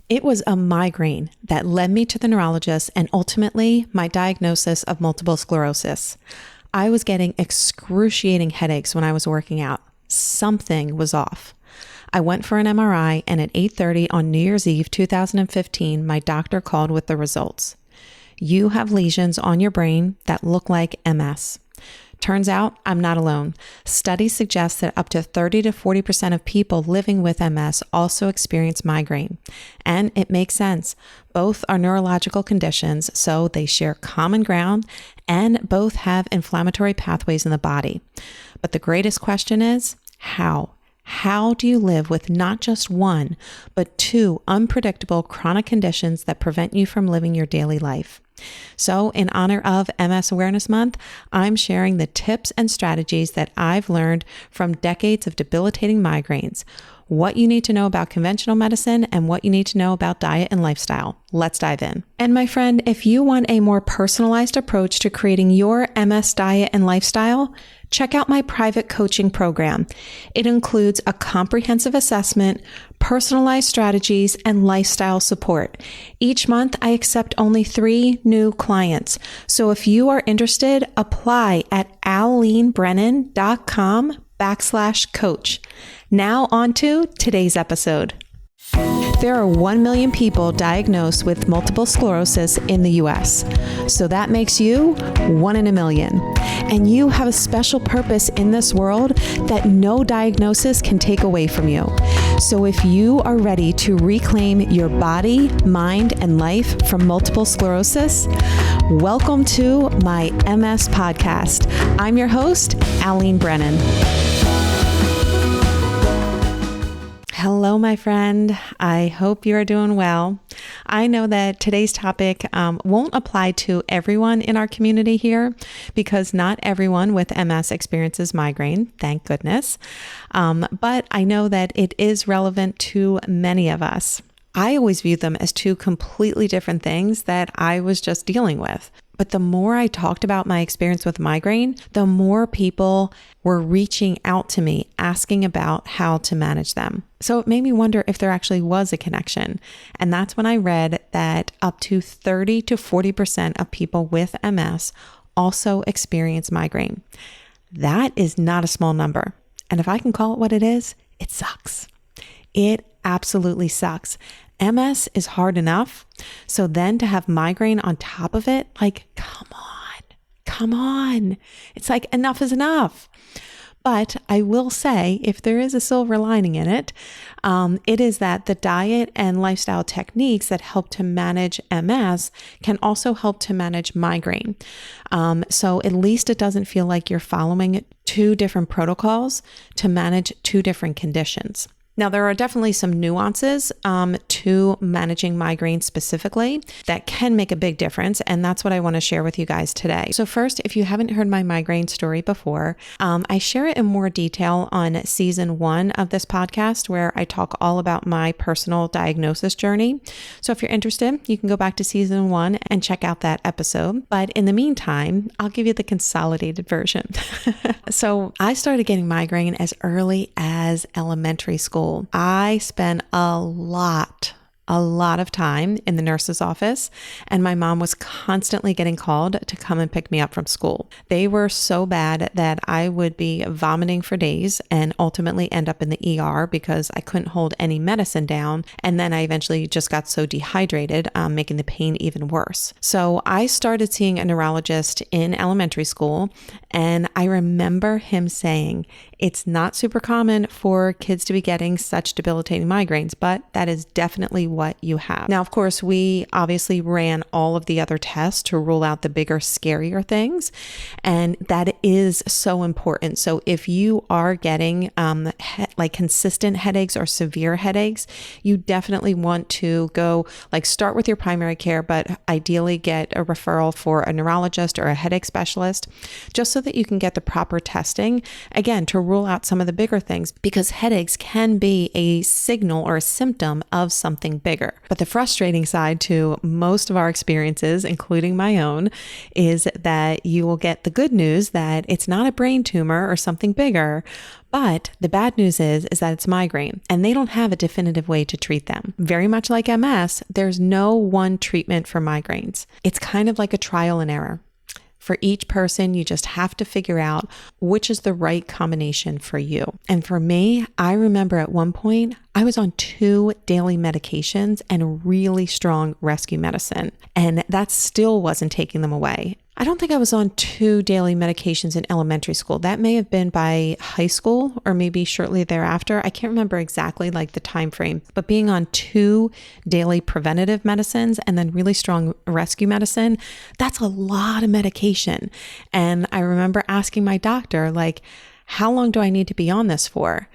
It was a migraine that led me to the neurologist and ultimately my diagnosis of multiple sclerosis. I was getting excruciating headaches when I was working out. Something was off. I went for an MRI, and at 8:30 on New Year's Eve 2015, my doctor called with the results. You have lesions on your brain that look like MS. Turns out I'm not alone. Studies suggest that up to 30 to 40% of people living with MS also experience migraine. And it makes sense. Both are neurological conditions, so they share common ground and both have inflammatory pathways in the body. But the greatest question is, how? How do you live with not just one, but two unpredictable chronic conditions that prevent you from living your daily life? So in honor of MS Awareness Month, I'm sharing the tips and strategies that I've learned from decades of debilitating migraines, what you need to know about conventional medicine, and what you need to know about diet and lifestyle. Let's dive in. And my friend, if you want a more personalized approach to creating your MS diet and lifestyle, check out my private coaching program. It includes a comprehensive assessment, personalized strategies, and lifestyle support. Each month, I accept only 3 new clients. So if you are interested, apply at alenebrennan.com/coach. Now on to today's episode. There are 1 million people diagnosed with multiple sclerosis in the US. So that makes you 1 in a million. And you have a special purpose in this world that no diagnosis can take away from you. So if you are ready to reclaim your body, mind, and life from multiple sclerosis, welcome to my MS podcast. I'm your host, Alene Brennan. Hello, my friend. I hope you are doing well. I know that today's topic won't apply to everyone in our community here because not everyone with MS experiences migraine, thank goodness. But I know that it is relevant to many of us. I always viewed them as 2 completely different things that I was just dealing with. But the more I talked about my experience with migraine, the more people were reaching out to me asking about how to manage them. So it made me wonder if there actually was a connection. And that's when I read that up to 30 to 40% of people with MS also experience migraine. That is not a small number. And if I can call it what it is, it sucks. It absolutely sucks. MS is hard enough. So then to have migraine on top of it, like, come on. It's like enough is enough. But I will say, if there is a silver lining in it, it is that the diet and lifestyle techniques that help to manage MS can also help to manage migraine. So at least it doesn't feel like you're following 2 different protocols to manage 2 different conditions. Now, there are definitely some nuances to managing migraine specifically that can make a big difference, and that's what I want to share with you guys today. So first, if you haven't heard my migraine story before, I share it in more detail on season 1 of this podcast, where I talk all about my personal diagnosis journey. So if you're interested, you can go back to season 1 and check out that episode. But in the meantime, I'll give you the consolidated version. So I started getting migraine as early as elementary school. I spent a lot of time in the nurse's office, and my mom was constantly getting called to come and pick me up from school. They were so bad that I would be vomiting for days and ultimately end up in the ER because I couldn't hold any medicine down. And then I eventually just got so dehydrated, making the pain even worse. So I started seeing a neurologist in elementary school, and I remember him saying, it's not super common for kids to be getting such debilitating migraines, but that is definitely what you have. Now, of course, we obviously ran all of the other tests to rule out the bigger, scarier things. And that is so important. So if you are getting like consistent headaches or severe headaches, you definitely want to go start with your primary care, but ideally get a referral for a neurologist or a headache specialist, just so that you can get the proper testing, again, to rule out some of the bigger things because headaches can be a signal or a symptom of something bigger. But the frustrating side to most of our experiences, including my own, is that you will get the good news that it's not a brain tumor or something bigger. But the bad news is that it's migraine, and they don't have a definitive way to treat them. Very much like MS, there's no one treatment for migraines. It's kind of like a trial and error. For each person, you just have to figure out which is the right combination for you. And for me, I remember at one point, I was on 2 daily medications and really strong rescue medicine, and that still wasn't taking them away. I don't think I was on 2 daily medications in elementary school. That may have been by high school or maybe shortly thereafter. I can't remember exactly like the time frame, but being on 2 daily preventative medicines and then really strong rescue medicine, that's a lot of medication. And I remember asking my doctor, like, how long do I need to be on this for?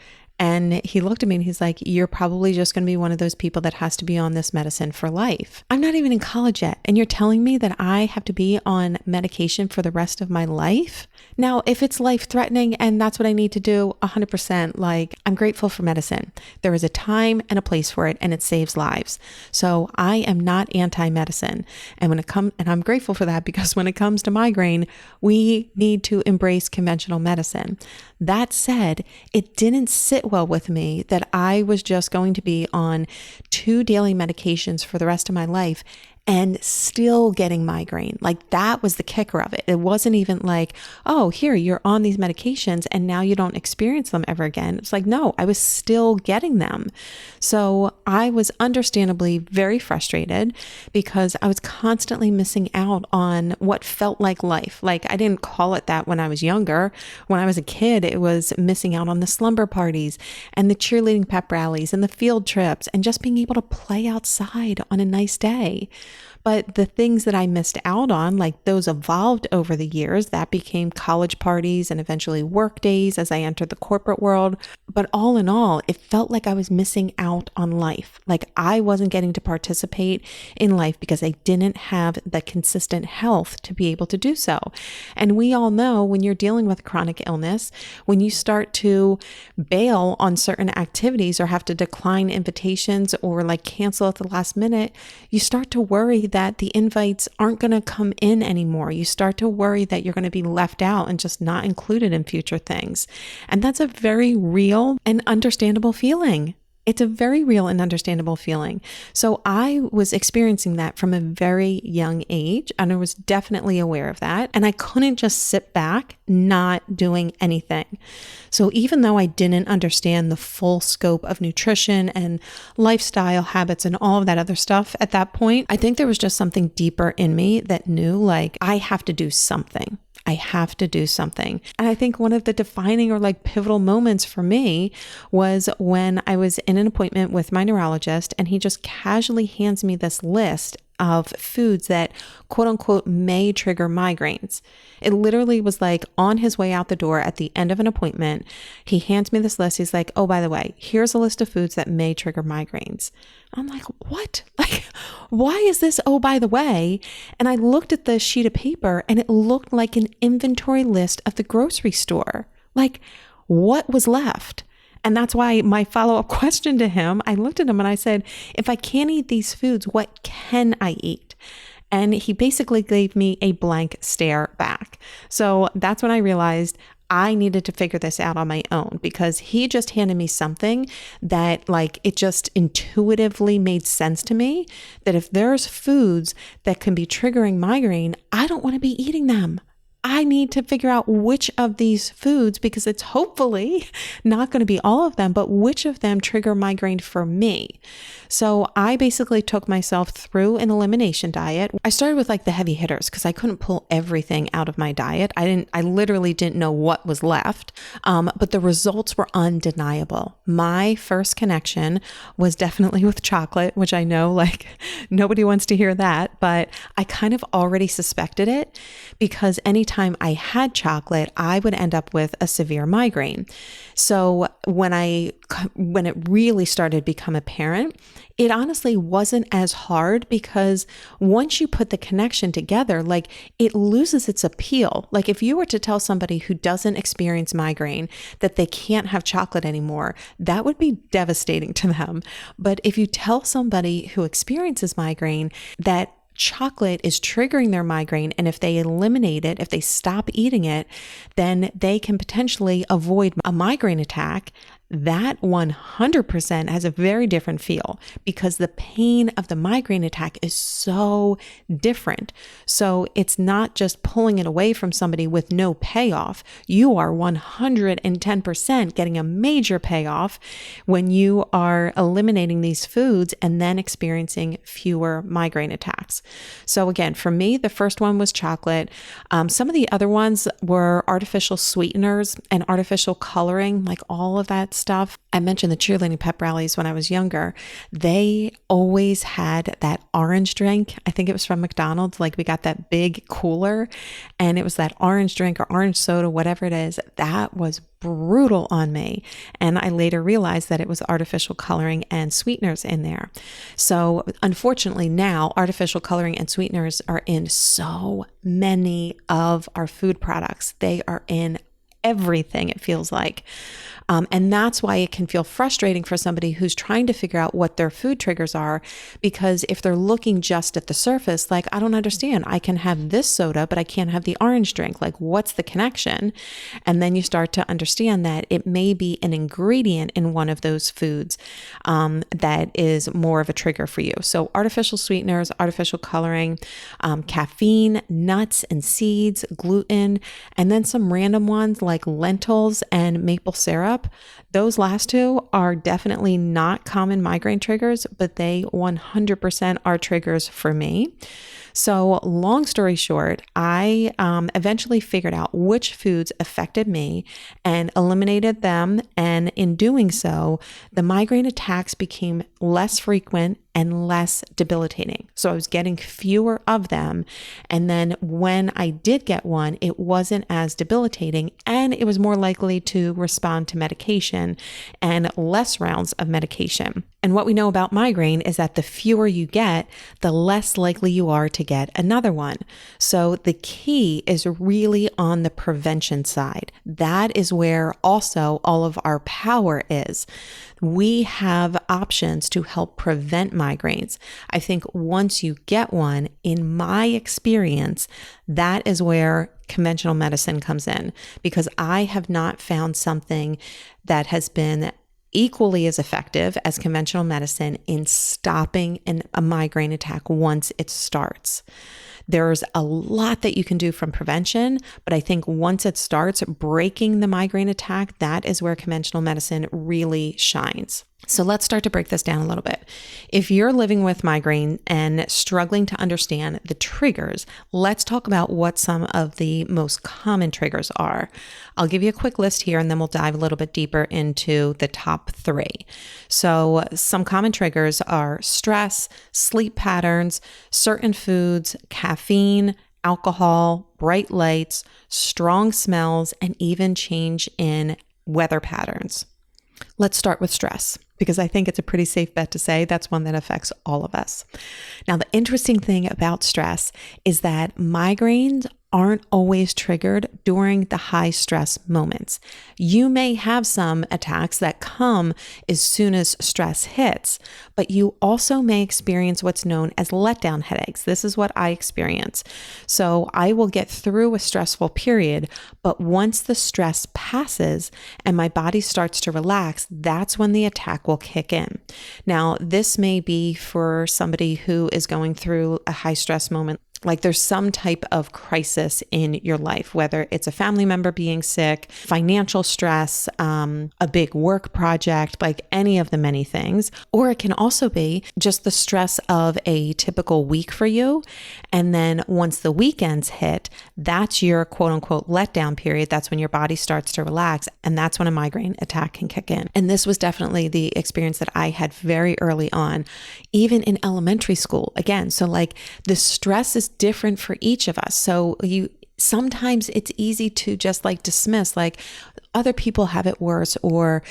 And he looked at me and he's like, you're probably just going to be one of those people that has to be on this medicine for life. I'm not even in college yet. And you're telling me that I have to be on medication for the rest of my life? Now, if it's life threatening and that's what I need to do, 100%, like, I'm grateful for medicine. There is a time and a place for it, and it saves lives. So I am not anti-medicine. And I'm grateful for that, because when it comes to migraine, we need to embrace conventional medicine. That said, it didn't sit well with me that I was just going to be on 2 daily medications for the rest of my life and still getting migraine. Like, that was the kicker of it. It wasn't even like, oh, here, you're on these medications and now you don't experience them ever again. It's like, no, I was still getting them. So I was understandably very frustrated because I was constantly missing out on what felt like life. Like, I didn't call it that when I was younger. When I was a kid, it was missing out on the slumber parties and the cheerleading pep rallies and the field trips and just being able to play outside on a nice day. But the things that I missed out on, like, those evolved over the years. That became college parties and eventually work days as I entered the corporate world. But all in all, it felt like I was missing out on life. Like, I wasn't getting to participate in life because I didn't have the consistent health to be able to do so. And we all know, when you're dealing with chronic illness, when you start to bail on certain activities or have to decline invitations or like cancel at the last minute, you start to worry that the invites aren't going to come in anymore. You start to worry that you're going to be left out and just not included in future things. And that's a very real and understandable feeling. It's a very real and understandable feeling. So I was experiencing that from a very young age, and I was definitely aware of that. And I couldn't just sit back not doing anything. So even though I didn't understand the full scope of nutrition and lifestyle habits and all of that other stuff at that point, I think there was just something deeper in me that knew, like, I have to do something. I have to do something. And I think one of the defining or like pivotal moments for me was when I was in an appointment with my neurologist, and he just casually hands me this list of foods that quote unquote may trigger migraines. It literally was like on his way out the door at the end of an appointment, he hands me this list. He's like, oh, by the way, here's a list of foods that may trigger migraines. I'm like, what? Like, why is this? Oh, by the way. And I looked at the sheet of paper and it looked like an inventory list of the grocery store. Like, what was left? And that's why my follow-up question to him, I looked at him and I said, if I can't eat these foods, what can I eat? And he basically gave me a blank stare back. So that's when I realized I needed to figure this out on my own, because he just handed me something that, like, it just intuitively made sense to me that if there's foods that can be triggering migraine, I don't want to be eating them. I need to figure out which of these foods, because it's hopefully not going to be all of them, but which of them trigger migraine for me. So I basically took myself through an elimination diet. I started with like the heavy hitters because I couldn't pull everything out of my diet. I literally didn't know what was left, but the results were undeniable. My first connection was definitely with chocolate, which I know like nobody wants to hear that, but I kind of already suspected it, because anytime time I had chocolate, I would end up with a severe migraine. So when it really started to become apparent, it honestly wasn't as hard, because once you put the connection together, like, it loses its appeal. Like, if you were to tell somebody who doesn't experience migraine that they can't have chocolate anymore, that would be devastating to them. But if you tell somebody who experiences migraine that chocolate is triggering their migraine, and if they eliminate it, if they stop eating it, then they can potentially avoid a migraine attack, that 100% has a very different feel, because the pain of the migraine attack is so different. So it's not just pulling it away from somebody with no payoff. You are 110% getting a major payoff when you are eliminating these foods and then experiencing fewer migraine attacks. So again, for me, the first one was chocolate. Some of the other ones were artificial sweeteners and artificial coloring, like all of that stuff. I mentioned the cheerleading pep rallies when I was younger. They always had that orange drink. I think it was from McDonald's. Like, we got that big cooler and it was that orange drink or orange soda, whatever it is. That was brutal on me. And I later realized that it was artificial coloring and sweeteners in there. So unfortunately now, artificial coloring and sweeteners are in so many of our food products. They are in everything, it feels like. And that's why it can feel frustrating for somebody who's trying to figure out what their food triggers are, because if they're looking just at the surface, like, I don't understand, I can have this soda, but I can't have the orange drink. Like, what's the connection? And then you start to understand that it may be an ingredient in one of those foods that is more of a trigger for you. So artificial sweeteners, artificial coloring, caffeine, nuts and seeds, gluten, and then some random ones like lentils and maple syrup. Those last two are definitely not common migraine triggers, but they 100% are triggers for me. So long story short, I eventually figured out which foods affected me and eliminated them. And in doing so, the migraine attacks became less frequent and less debilitating. So I was getting fewer of them. And then when I did get one, it wasn't as debilitating, and it was more likely to respond to medication and less rounds of medication. And what we know about migraine is that the fewer you get, the less likely you are to get another one. So the key is really on the prevention side. That is where also all of our power is. We have options to help prevent migraines. I think once you get one, in my experience, that is where conventional medicine comes in, because I have not found something that has been equally as effective as conventional medicine in stopping a migraine attack once it starts. There's a lot that you can do from prevention, but I think once it starts breaking the migraine attack, that is where conventional medicine really shines. So let's start to break this down a little bit. If you're living with migraine and struggling to understand the triggers, let's talk about what some of the most common triggers are. I'll give you a quick list here and then we'll dive a little bit deeper into the top 3. So some common triggers are stress, sleep patterns, certain foods, caffeine, alcohol, bright lights, strong smells, and even change in weather patterns. Let's start with stress, because I think it's a pretty safe bet to say that's one that affects all of us. Now, the interesting thing about stress is that migraines aren't always triggered during the high stress moments. You may have some attacks that come as soon as stress hits, but you also may experience what's known as letdown headaches. This is what I experience. So I will get through a stressful period, but once the stress passes and my body starts to relax, that's when the attack will kick in. Now, this may be for somebody who is going through a high stress moment, like there's some type of crisis in your life, whether it's a family member being sick, financial stress, a big work project, like any of the many things. Or it can also be just the stress of a typical week for you. And then once the weekends hit, that's your quote unquote letdown period. That's when your body starts to relax. And that's when a migraine attack can kick in. And this was definitely the experience that I had very early on, even in elementary school. Again, so like the stress is different for each of us. So sometimes it's easy to just like dismiss, like other people have it worse, or,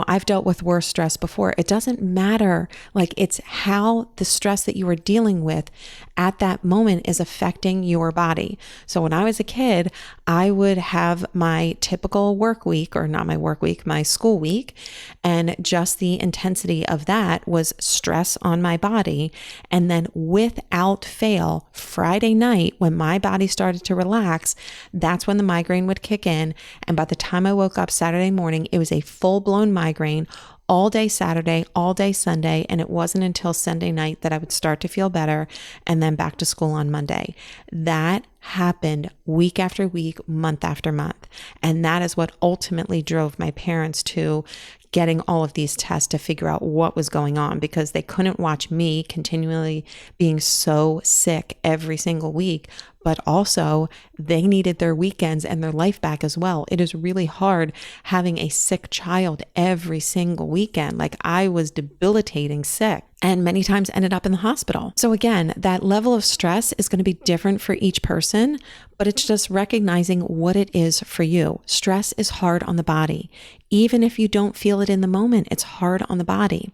I've dealt with worse stress before. It doesn't matter. Like, it's how the stress that you are dealing with at that moment is affecting your body. So when I was a kid, I would have my typical work week, or not my work week, my school week. And just the intensity of that was stress on my body. And then without fail, Friday night, when my body started to relax, that's when the migraine would kick in. And by the time I woke up Saturday morning, it was a full-blown migraine all day Saturday, all day Sunday. And it wasn't until Sunday night that I would start to feel better, and then back to school on Monday. That happened week after week, month after month. And that is what ultimately drove my parents to getting all of these tests to figure out what was going on, because they couldn't watch me continually being so sick every single week. But also they needed their weekends and their life back as well. It is really hard having a sick child every single weekend. Like, I was debilitating sick, and many times ended up in the hospital. So again, that level of stress is going to be different for each person, but it's just recognizing what it is for you. Stress is hard on the body. Even if you don't feel it in the moment, it's hard on the body.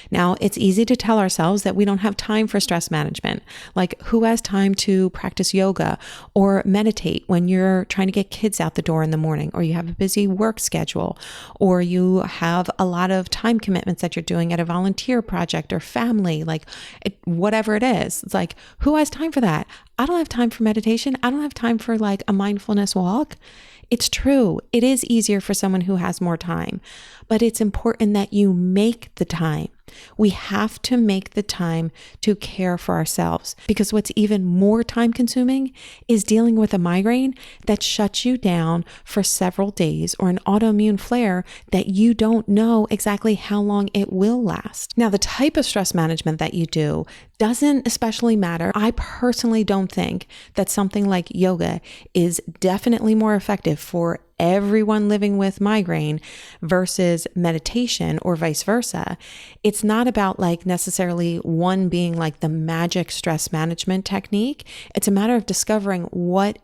Now, it's easy to tell ourselves that we don't have time for stress management. Like, who has time to practice yoga or meditate when you're trying to get kids out the door in the morning, or you have a busy work schedule, or you have a lot of time commitments that you're doing at a volunteer project or family, whatever it is. It's like, who has time for that? I don't have time for meditation. I don't have time for like a mindfulness walk. It's true. It is easier for someone who has more time, but it's important that you make the time. We have to make the time to care for ourselves, because what's even more time consuming is dealing with a migraine that shuts you down for several days, or an autoimmune flare that you don't know exactly how long it will last. Now, the type of stress management that you do doesn't especially matter. I personally don't think that something like yoga is definitely more effective for everyone living with migraine versus meditation, or vice versa. It's not about like necessarily one being like the magic stress management technique. It's a matter of discovering what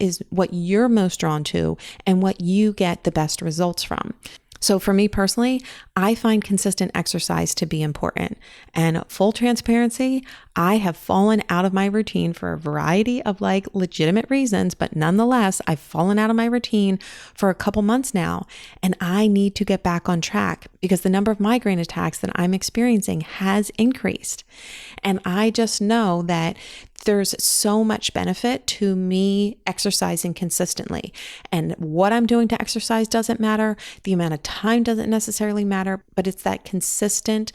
you're most drawn to and what you get the best results from. So for me personally, I find consistent exercise to be important. And full transparency, I have fallen out of my routine for a variety of like legitimate reasons, but nonetheless, I've fallen out of my routine for a couple months now, and I need to get back on track because the number of migraine attacks that I'm experiencing has increased. And I just know that there's so much benefit to me exercising consistently. And what I'm doing to exercise doesn't matter. The amount of time doesn't necessarily matter, but it's that consistent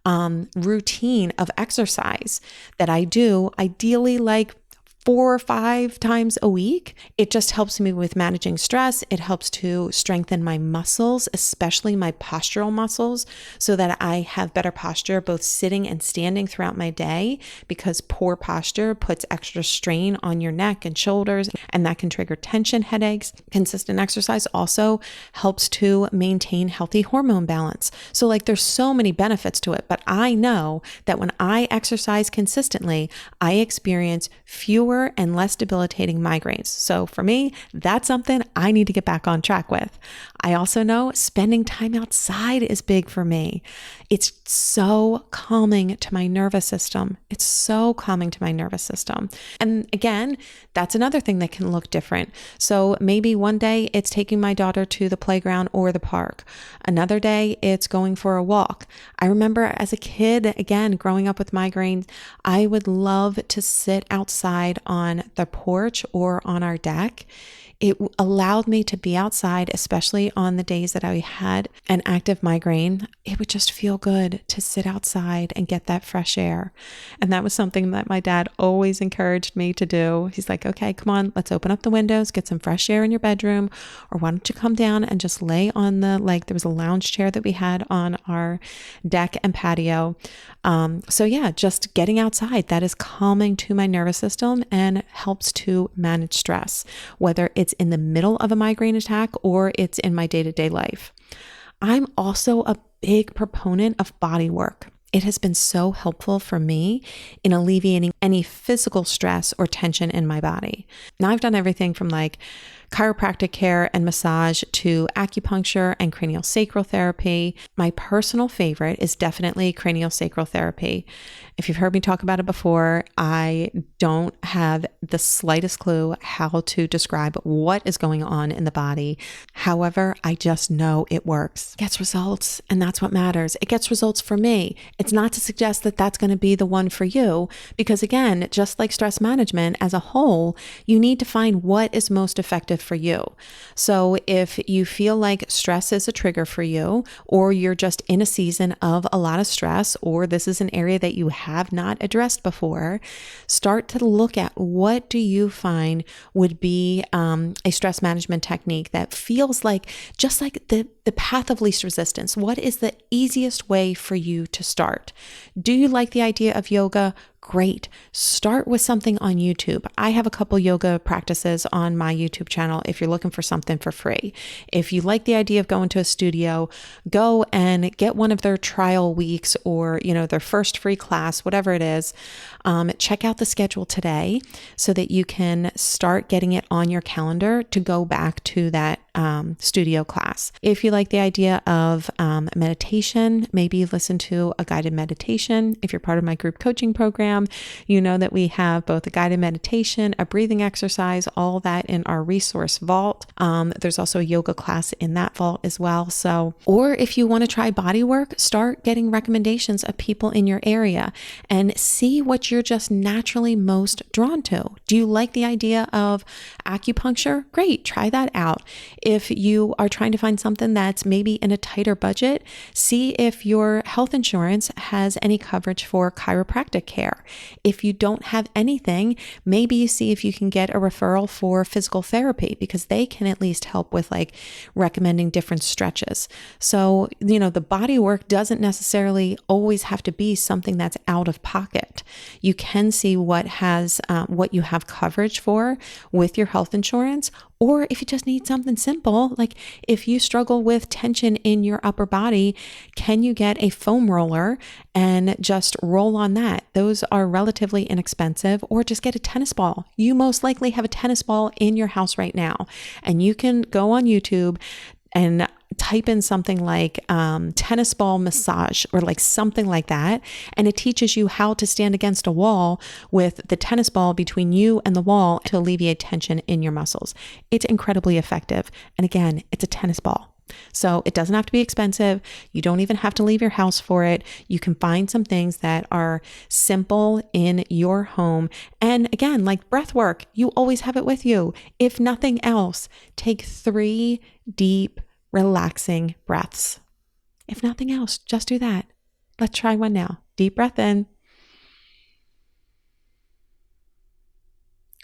routine of exercise that I do, ideally like 4 or 5 times a week. It just helps me with managing stress. It helps to strengthen my muscles, especially my postural muscles, so that I have better posture both sitting and standing throughout my day, because poor posture puts extra strain on your neck and shoulders, and that can trigger tension, headaches. Consistent exercise also helps to maintain healthy hormone balance. So like there's so many benefits to it, but I know that when I exercise consistently, I experience fewer and less debilitating migraines. So for me, that's something I need to get back on track with. I also know spending time outside is big for me. It's so calming to my nervous system. It's so calming to my nervous system. And again, that's another thing that can look different. So maybe one day it's taking my daughter to the playground or the park. Another day it's going for a walk. I remember as a kid, again, growing up with migraines, I would love to sit outside on the porch or on our deck. It allowed me to be outside, especially on the days that I had an active migraine. It would just feel good to sit outside and get that fresh air. And that was something that my dad always encouraged me to do. He's like, okay, come on, let's open up the windows, get some fresh air in your bedroom, or why don't you come down and just lay on there was a lounge chair that we had on our deck and patio. So yeah, just getting outside, that is calming to my nervous system and helps to manage stress, whether it's in the middle of a migraine attack or it's in my day-to-day life. I'm also a big proponent of body work. It has been so helpful for me in alleviating any physical stress or tension in my body. Now, I've done everything from like chiropractic care and massage to acupuncture and craniosacral therapy. My personal favorite is definitely craniosacral therapy. If you've heard me talk about it before, I don't have the slightest clue how to describe what is going on in the body. However, I just know it works. It gets results, and that's what matters. It gets results for me. It's not to suggest that that's going to be the one for you, because again, just like stress management as a whole, you need to find what is most effective for you. So if you feel like stress is a trigger for you, or you're just in a season of a lot of stress, or this is an area that you have not addressed before, start to look at what do you find would be a stress management technique that feels like just like the path of least resistance. What is the easiest way for you to start? Do you like the idea of yoga? Great. Start with something on YouTube. I have a couple yoga practices on my YouTube channel if you're looking for something for free. If you like the idea of going to a studio, go and get one of their trial weeks or, their first free class, whatever it is. Check out the schedule today so that you can start getting it on your calendar to go back to that studio class. If you like the idea of meditation, maybe listen to a guided meditation. If you're part of my group coaching program, you know that we have both a guided meditation, a breathing exercise, all that in our resource vault. There's also a yoga class in that vault as well. Or if you want to try body work, start getting recommendations of people in your area and see what you're just naturally most drawn to. Do you like the idea of acupuncture? Great, try that out. If you are trying to find something that's maybe in a tighter budget, see if your health insurance has any coverage for chiropractic care. If you don't have anything, maybe you see if you can get a referral for physical therapy, because they can at least help with like recommending different stretches. So, the body work doesn't necessarily always have to be something that's out of pocket. You can see what you have coverage for with your health insurance. Or if you just need something simple, like if you struggle with tension in your upper body, can you get a foam roller and just roll on that? Those are relatively inexpensive. Or just get a tennis ball. You most likely have a tennis ball in your house right now, and you can go on YouTube and type in something like tennis ball massage or like something like that. And it teaches you how to stand against a wall with the tennis ball between you and the wall to alleviate tension in your muscles. It's incredibly effective. And again, it's a tennis ball. So it doesn't have to be expensive. You don't even have to leave your house for it. You can find some things that are simple in your home. And again, like breath work, you always have it with you. If nothing else, take 3 deep relaxing breaths. If nothing else, just do that. Let's try one now. Deep breath in.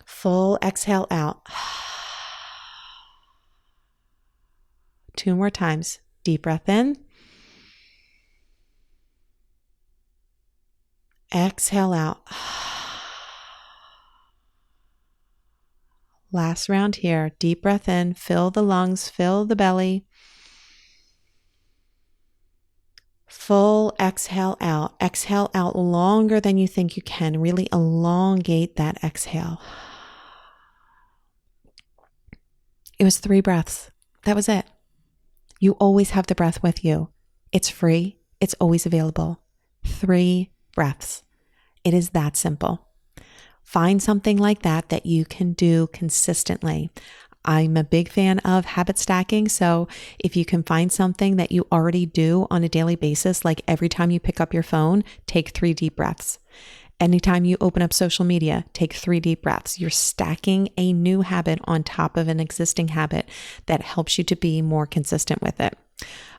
Full exhale out. 2 more times. Deep breath in. Exhale out. Last round here. Deep breath in. Fill the lungs, fill the belly. Full exhale out. Exhale out longer than you think you can. Really elongate that exhale. It was 3 breaths. That was it. You always have the breath with you. It's free. It's always available. 3 breaths. It is that simple. Find something like that you can do consistently. I'm a big fan of habit stacking. So if you can find something that you already do on a daily basis, like every time you pick up your phone, take 3 deep breaths. Anytime you open up social media, take 3 deep breaths. You're stacking a new habit on top of an existing habit that helps you to be more consistent with it.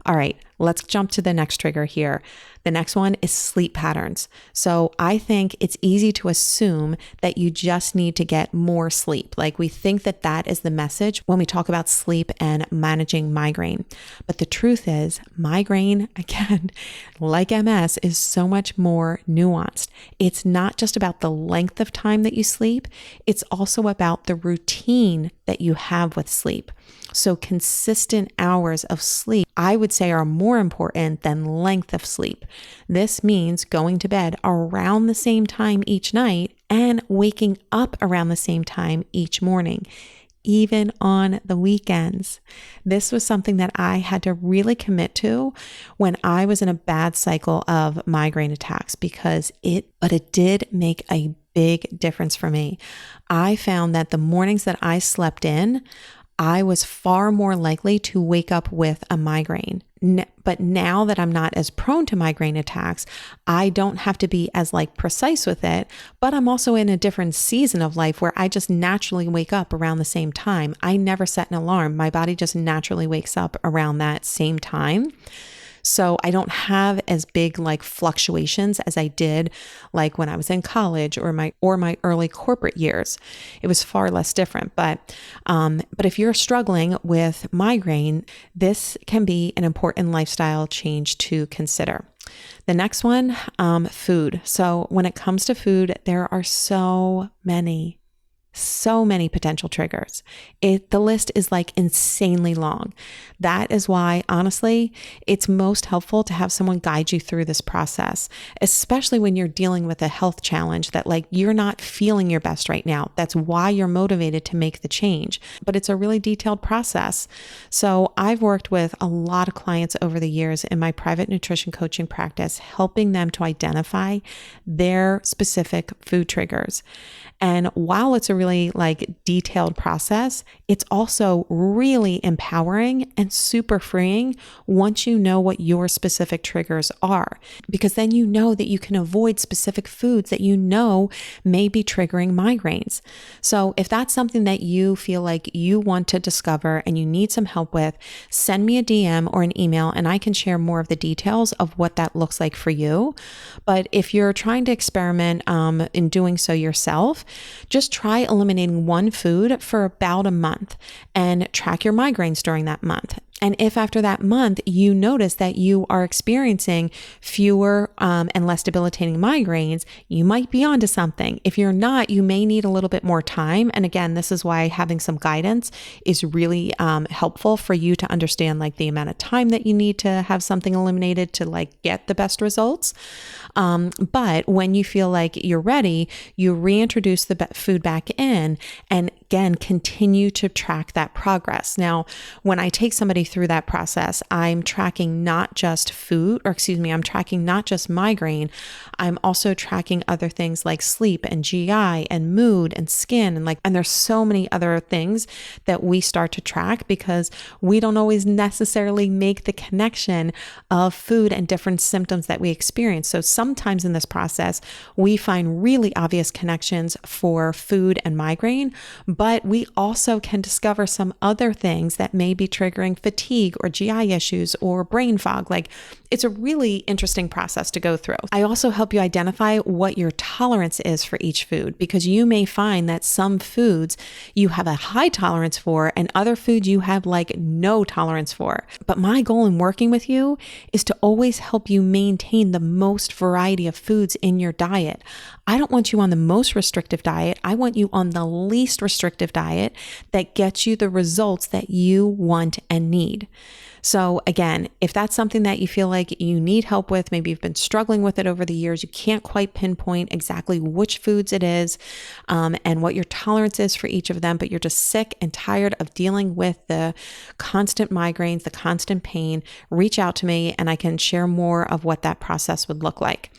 All right, let's jump to the next trigger here. The next one is sleep patterns. So I think it's easy to assume that you just need to get more sleep. Like we think that that is the message when we talk about sleep and managing migraine. But the truth is migraine, again, like MS, is so much more nuanced. It's not just about the length of time that you sleep. It's also about the routine that you have with sleep. So consistent hours of sleep, I would say, are more more important than length of sleep. This means going to bed around the same time each night and waking up around the same time each morning, even on the weekends. This was something that I had to really commit to when I was in a bad cycle of migraine attacks but it did make a big difference for me. I found that the mornings that I slept in, I was far more likely to wake up with a migraine. But now that I'm not as prone to migraine attacks, I don't have to be as precise with it, but I'm also in a different season of life where I just naturally wake up around the same time. I never set an alarm. My body just naturally wakes up around that same time. So I don't have as big fluctuations as I did when I was in college or my early corporate years. It was far less different. But if you're struggling with migraine, this can be an important lifestyle change to consider. The next one, food. So when it comes to food, there are so many potential triggers. The list is insanely long. That is why, honestly, it's most helpful to have someone guide you through this process, especially when you're dealing with a health challenge that you're not feeling your best right now. That's why you're motivated to make the change, but it's a really detailed process. So I've worked with a lot of clients over the years in my private nutrition coaching practice, helping them to identify their specific food triggers. And while it's a really detailed process, it's also really empowering and super freeing once you know what your specific triggers are, because then you know that you can avoid specific foods that you know may be triggering migraines. So if that's something that you feel you want to discover and you need some help with, send me a DM or an email and I can share more of the details of what that looks like for you. But if you're trying to experiment in doing so yourself, just try eliminating one food for about a month and track your migraines during that month. And if after that month you notice that you are experiencing fewer and less debilitating migraines, you might be onto something. If you're not, you may need a little bit more time. And again, this is why having some guidance is really helpful for you to understand the amount of time that you need to have something eliminated to get the best results. But when you feel you're ready, you reintroduce the food back in and again, continue to track that progress. Now, when I take somebody through that process, I'm tracking not just I'm tracking not just migraine. I'm also tracking other things like sleep and GI and mood and skin and there's so many other things that we start to track because we don't always necessarily make the connection of food and different symptoms that we experience. So sometimes in this process, we find really obvious connections for food and migraine, but we also can discover some other things that may be triggering fatigue or GI issues or brain fog. It's a really interesting process to go through. I also help you identify what your tolerance is for each food, because you may find that some foods you have a high tolerance for and other foods you have no tolerance for. But my goal in working with you is to always help you maintain the most variety of foods in your diet. I don't want you on the most restrictive diet. I want you on the least restrictive diet that gets you the results that you want and need. So again, if that's something that you feel you need help with, maybe you've been struggling with it over the years, you can't quite pinpoint exactly which foods it is and what your tolerance is for each of them, but you're just sick and tired of dealing with the constant migraines, the constant pain, reach out to me and I can share more of what that process would look like.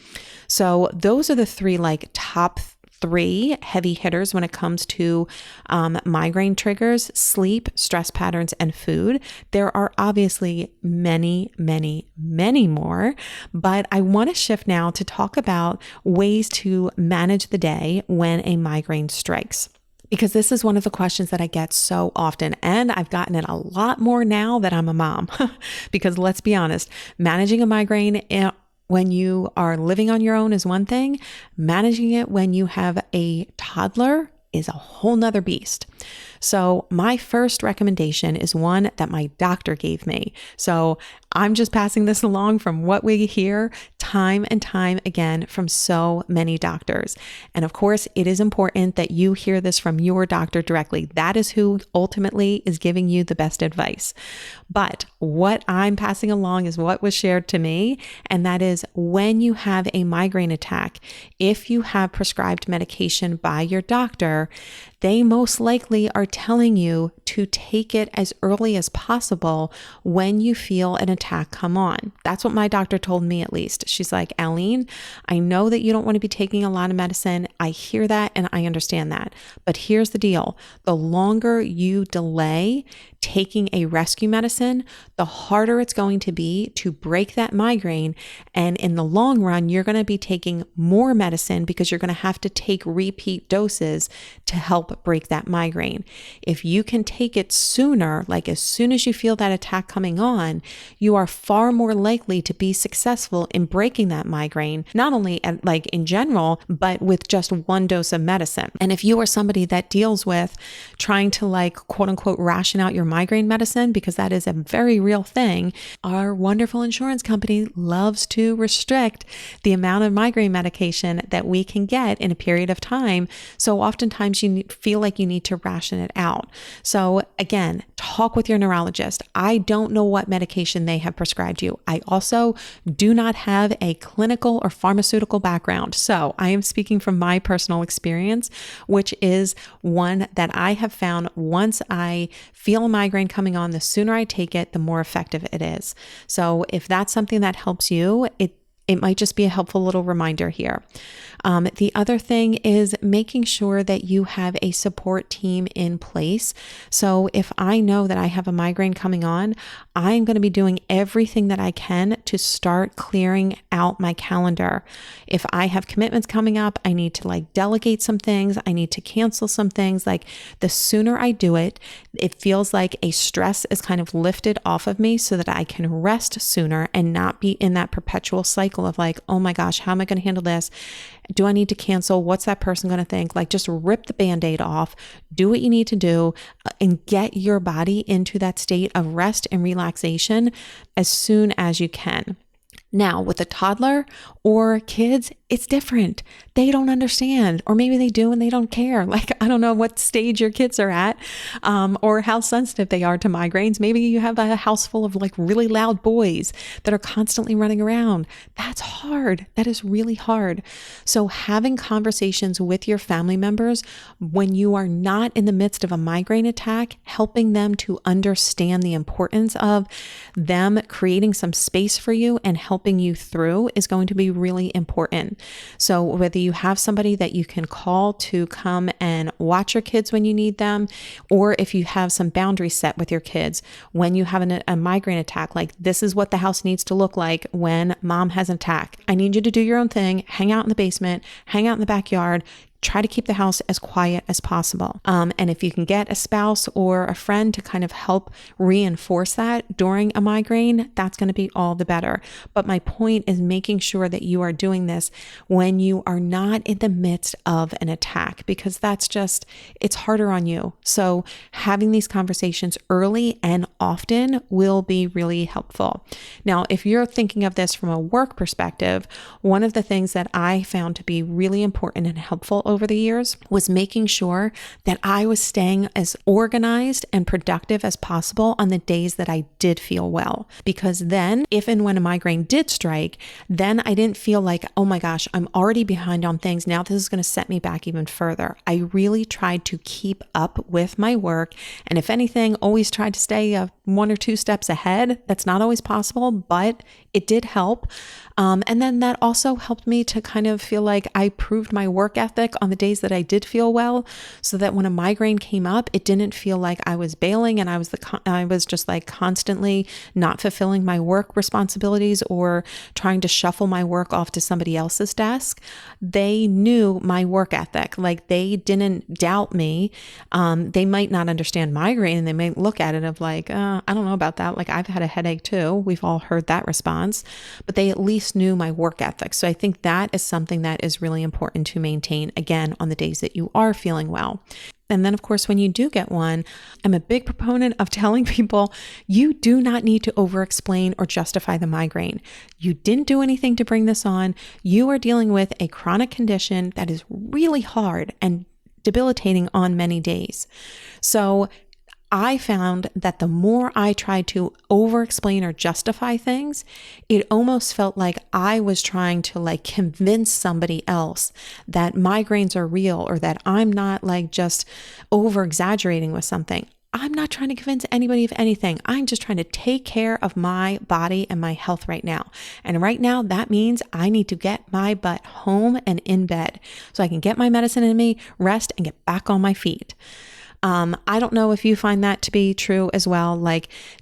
So those are the three top 3 heavy hitters when it comes to migraine triggers: sleep, stress patterns, and food. There are obviously many, many, many more, but I want to shift now to talk about ways to manage the day when a migraine strikes. Because this is one of the questions that I get so often, and I've gotten it a lot more now that I'm a mom. Because let's be honest, managing a migraine when you are living on your own is one thing. Managing it when you have a toddler is a whole nother beast. So my first recommendation is one that my doctor gave me. So I'm just passing this along from what we hear time and time again from so many doctors. And of course, it is important that you hear this from your doctor directly. That is who ultimately is giving you the best advice. But what I'm passing along is what was shared to me. And that is, when you have a migraine attack, if you have prescribed medication by your doctor, they most likely are telling you to take it as early as possible when you feel an attack come on. That's what my doctor told me, at least. She's like, Alene, I know that you don't want to be taking a lot of medicine. I hear that and I understand that. But here's the deal. The longer you delay taking a rescue medicine, the harder it's going to be to break that migraine. And in the long run, you're going to be taking more medicine because you're going to have to take repeat doses to help break that migraine. If you can take it sooner, like as soon as you feel that attack coming on, you are far more likely to be successful in breaking that migraine, not only like in general, but with just one dose of medicine. And if you are somebody that deals with trying to like quote unquote ration out your migraine medicine, because that is a very real thing, our wonderful insurance company loves to restrict the amount of migraine medication that we can get in a period of time. So oftentimes you feel like you need to ration it out. So again, talk with your neurologist. I don't know what medication they have prescribed you. I also do not have a clinical or pharmaceutical background. So I am speaking from my personal experience, which is one that I have found once I feel a migraine coming on, the sooner I take it, the more effective it is. So if that's something that helps you, it might just be a helpful little reminder here. The other thing is making sure that you have a support team in place. So if I know that I have a migraine coming on, I'm going to be doing everything that I can to start clearing out my calendar. If I have commitments coming up, I need to like delegate some things. I need to cancel some things. Like the sooner I do it, it feels like a stress is kind of lifted off of me so that I can rest sooner and not be in that perpetual cycle of like, oh my gosh, how am I going to handle this? Do I need to cancel? What's that person going to think? Like just rip the Band-Aid off, do what you need to do, and get your body into that state of rest and relaxation as soon as you can. Now, with a toddler or kids, it's different. They don't understand, or maybe they do and they don't care. Like, I don't know what stage your kids are at, or how sensitive they are to migraines. Maybe you have a house full of like really loud boys that are constantly running around. That's hard. That is really hard. So having conversations with your family members when you are not in the midst of a migraine attack, helping them to understand the importance of them creating some space for you and helping you through is going to be really important. So whether you have somebody that you can call to come and watch your kids when you need them, or if you have some boundaries set with your kids when you have a migraine attack, like this is what the house needs to look like when mom has an attack. I need you to do your own thing, hang out in the basement, hang out in the backyard, try to keep the house as quiet as possible. And if you can get a spouse or a friend to kind of help reinforce that during a migraine, that's going to be all the better. But my point is making sure that you are doing this when you are not in the midst of an attack, because that's just, it's harder on you. So having these conversations early and often will be really helpful. Now, if you're thinking of this from a work perspective, one of the things that I found to be really important and helpful over the years was making sure that I was staying as organized and productive as possible on the days that I did feel well. Because then, if and when a migraine did strike, then I didn't feel like, oh my gosh, I'm already behind on things. Now this is going to set me back even further. I really tried to keep up with my work. And if anything, always tried to stay one or two steps ahead. That's not always possible, but it did help. And then that also helped me to kind of feel like I proved my work ethic on the days that I did feel well, so that when a migraine came up, it didn't feel like I was bailing and I was just like constantly not fulfilling my work responsibilities or trying to shuffle my work off to somebody else's desk. They knew my work ethic. Like they didn't doubt me. They might not understand migraine and they may look at it of like, I don't know about that. Like I've had a headache too. We've all heard that response, but they at least knew my work ethic. So I think that is something that is really important to maintain. Again, again on the days that you are feeling well. And then, of course, when you do get one, I'm a big proponent of telling people you do not need to over-explain or justify the migraine. You didn't do anything to bring this on. You are dealing with a chronic condition that is really hard and debilitating on many days. So I found that the more I tried to over-explain or justify things, it almost felt like I was trying to convince somebody else that migraines are real or that I'm not just over-exaggerating with something. I'm not trying to convince anybody of anything. I'm just trying to take care of my body and my health right now. And right now, that means I need to get my butt home and in bed so I can get my medicine in me, rest, and get back on my feet. I don't know if you find that to be true as well,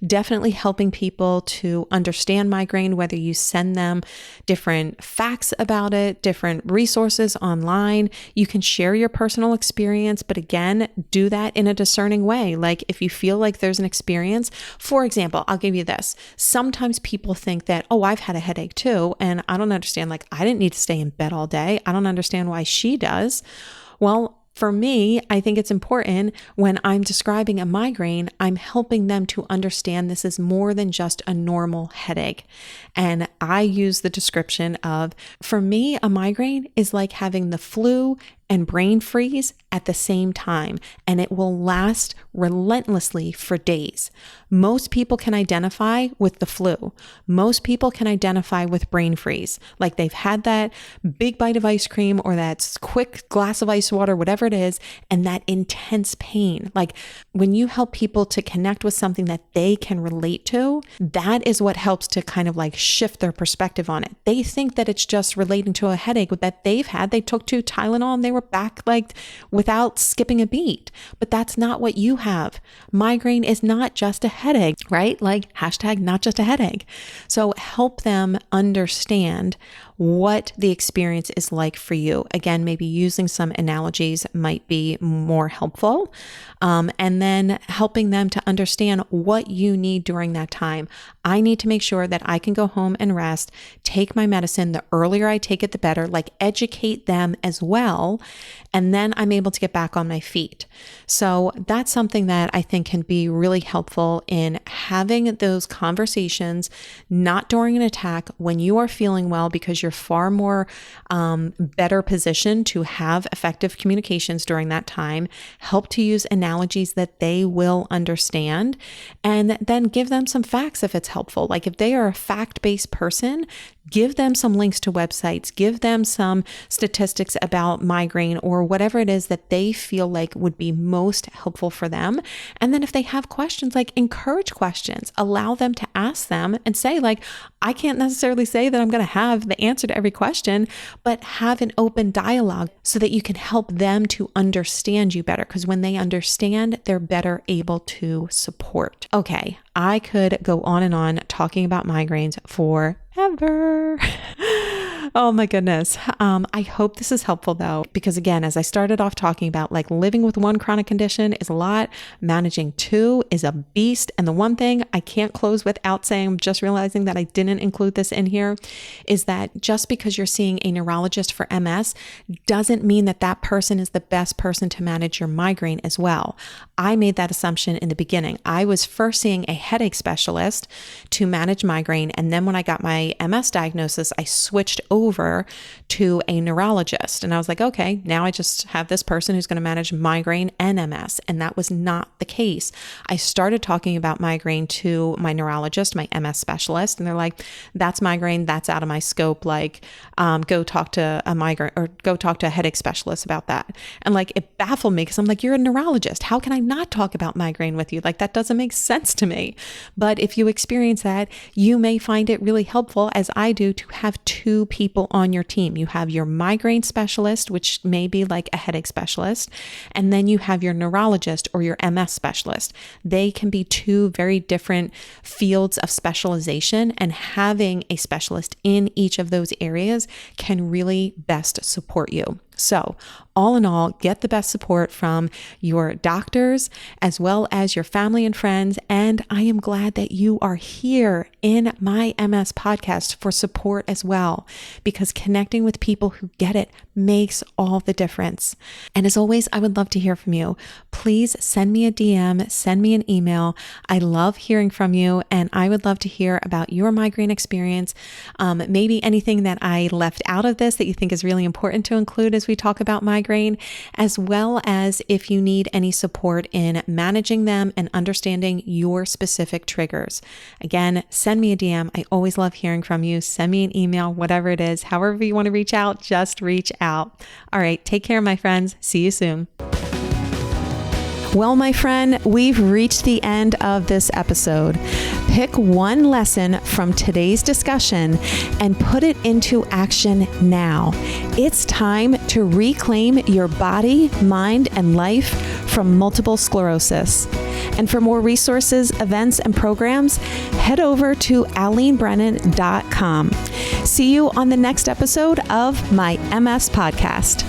definitely helping people to understand migraine, whether you send them different facts about it, different resources online. You can share your personal experience, but again, do that in a discerning way. If you feel like there's an experience, for example, I'll give you this. Sometimes people think that, oh, I've had a headache too, and I don't understand, I didn't need to stay in bed all day. I don't understand why she does. Well, for me, I think it's important when I'm describing a migraine, I'm helping them to understand this is more than just a normal headache. And I use the description of, for me, a migraine is like having the flu and brain freeze at the same time, and it will last relentlessly for days. Most people can identify with the flu. Most people can identify with brain freeze. They've had that big bite of ice cream or that quick glass of ice water, whatever it is, and that intense pain. When you help people to connect with something that they can relate to, that is what helps to kind of shift their perspective on it. They think that it's just relating to a headache that they've had. They took 2 Tylenol and they were back without skipping a beat. But that's not what you have. Migraine is not just a headache, right? Hashtag not just a headache. So help them understand what the experience is like for you. Again, maybe using some analogies might be more helpful. And then helping them to understand what you need during that time. I need to make sure that I can go home and rest, take my medicine. The earlier I take it, the better. Educate them as well. And then I'm able to get back on my feet. So that's something that I think can be really helpful in having those conversations, not during an attack, when you are feeling well, because you're far more better positioned to have effective communications during that time. Help to use analogies that they will understand, and then give them some facts if it's helpful. If they are a fact-based person, give them some links to websites, give them some statistics about migraine or whatever it is that they feel would be most helpful for them. And then if they have questions, encourage questions, allow them to ask them and say, I can't necessarily say that I'm going to have the answer to every question, but have an open dialogue so that you can help them to understand you better. Because when they understand, they're better able to support. Okay, I could go on and on talking about migraines forever. Oh my goodness. I hope this is helpful though, because again, as I started off talking about, living with one chronic condition is a lot, managing 2 is a beast. And the one thing I can't close without saying, I'm just realizing that I didn't include this in here, is that just because you're seeing a neurologist for MS doesn't mean that that person is the best person to manage your migraine as well. I made that assumption in the beginning. I was first seeing a headache specialist to manage migraine. And then when I got my MS diagnosis, I switched over to a neurologist. And I was like, okay, now I just have this person who's going to manage migraine and MS. And that was not the case. I started talking about migraine to my neurologist, my MS specialist, and they're like, that's migraine, that's out of my scope. Go talk to a migraine or go talk to a headache specialist about that. And it baffled me because I'm like, you're a neurologist. How can I not talk about migraine with you? That doesn't make sense to me. But if you experience that, you may find it really helpful, as I do, to have 2 people on your team. You have your migraine specialist, which may be a headache specialist, and then you have your neurologist or your MS specialist. They can be 2 very different fields of specialization, and having a specialist in each of those areas can really best support you. So all in all, get the best support from your doctors as well as your family and friends. And I am glad that you are here in my MS podcast for support as well, because connecting with people who get it makes all the difference. And as always, I would love to hear from you. Please send me a DM, send me an email. I love hearing from you, and I would love to hear about your migraine experience. Maybe anything that I left out of this that you think is really important to include as we talk about migraine, as well as if you need any support in managing them and understanding your specific triggers. Again, send me a DM. I always love hearing from you. Send me an email, whatever it is, however you want to reach out, just reach out. All right, take care, my friends. See you soon. Well, my friend, we've reached the end of this episode. Pick one lesson from today's discussion and put it into action now. It's time to reclaim your body, mind, and life from multiple sclerosis. And for more resources, events, and programs, head over to alenebrennan.com. See you on the next episode of my MS podcast.